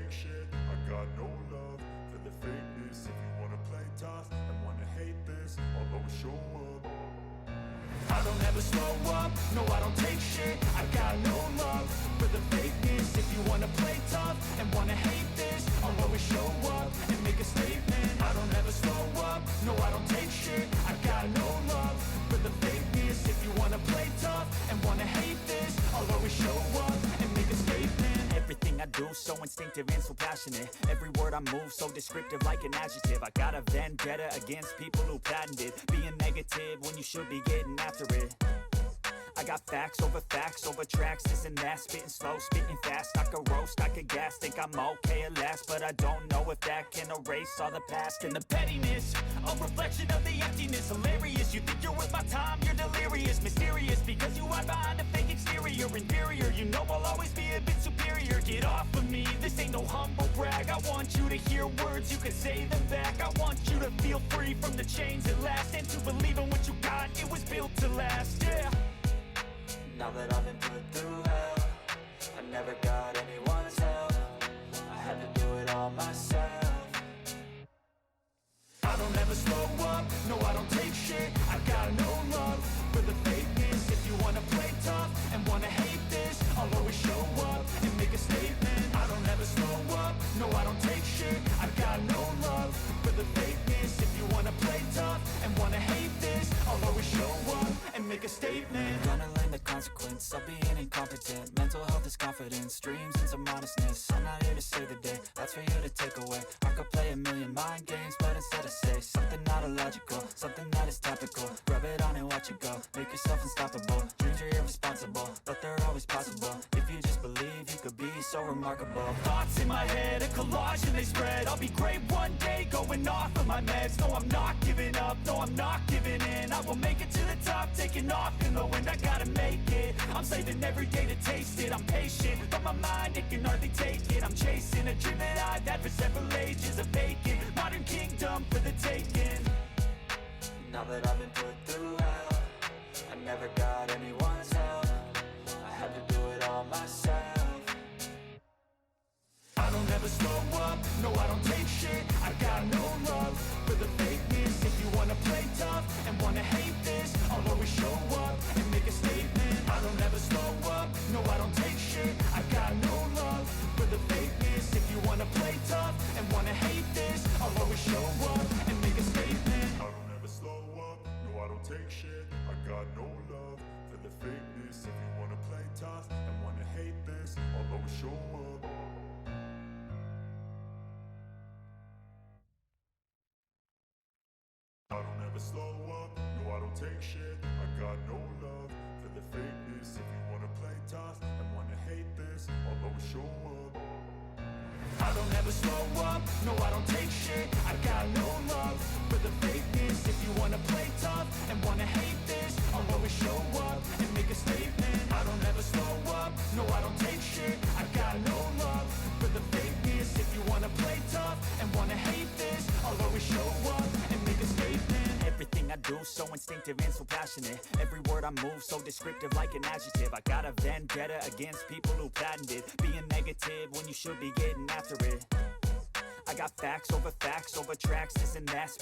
take shit. I got no love for the fakeness. If you wanna play tough and wanna hate this, I'll always show up. I don't ever slow up, no I don't take shit. I got no love for the fakeness. If you wanna play tough and wanna hate this, I'll always show up and make a statement. I don't ever slow up, no I don't take shit. I got no love for the fakeness. If you wanna play tough and wanna hate this, I'll always show up and make a statement. Everything I do so instinctive and so passionate. Every word I move so descriptive like an adjective. I got a vendetta against people who patented being negative when you should be getting after it. I got facts over tracks, this and that. Spitting slow, spitting fast. I could roast, I could gas. Think I'm okay at last, but I don't know if that can erase all the past. And the pettiness, a reflection of the emptiness. Hilarious, you think you're worth my time, you're delirious. Mysterious, because you hide behind a fake exterior. Inferior, you know I'll always be a bit superior. Get off of me, this ain't no humble brag. I want you to hear words, you can say them back. I want you to feel free from the chains at last, and to believe in what you got, it was built to last, yeah. Now that I've been put through hell, I never got anyone's help. I had to do it all myself. I don't ever slow up, no I don't take shit. I got no love for the fakeness. If you wanna play tough and wanna hate this, I'll always show up and make a statement. I don't ever slow up, no I don't take shit. I got no love for the fakeness. If you wanna play tough and wanna hate this, I'll always show up and make a statement. Gonna learn the consequence of being incompetent. Mental health is confidence, dreams and some modestness. I'm not here to save the day, that's for you to take away. I could play a million mind games, but instead I say something not illogical, something that is topical. Rub it on and watch it go, make yourself unstoppable. Dreams are irresponsible, but they're always possible. If you just believe, you could be so remarkable. Thoughts in my head, a collage and they spread. I'll be great one day, going off of my meds. No, I'm not giving up, no, I'm not giving in. I will make it to the top, taking off in the wind. I gotta make it, I'm saving every day to taste it. I'm patient, but my mind, it can hardly take it. I'm chasing a dream that I've had for several ages. A vacant, modern kingdom for the taking. Now that I've been put through hell, I never got anyone's help. I had to do it all myself. I don't ever slow up, no I don't take shit. I got no love for the fakeness. If you wanna play tough and wanna hate this, I'll always show up and make a statement. I don't ever slow up, no I don't take shit. I got no love for the fakeness. If you wanna play tough and wanna hate this, I'll always show up and make a statement. I don't ever slow up, no I don't take shit. I got no love for the fakeness. If you wanna play tough and wanna hate this, I'll always show up. I don't ever slow up, no I don't take shit. I got no love for the fakeness. If you wanna play tough and wanna hate this, I'll always show up. I don't ever slow up, no I don't take shit. I got no love for the fakeness. If you wanna play tough and wanna hate this, I'll always show up and make a statement. I don't ever slow up, no I don't take shit. I got no love for the fakeness. If you wanna play tough and wanna hate this, I'll always show up and make a statement. Everything I do so instinctive and so passionate. Every word I move so descriptive like an adjective. I got a vendetta against people who patented being negative when you should be getting after it. I got facts over tracks, this and that.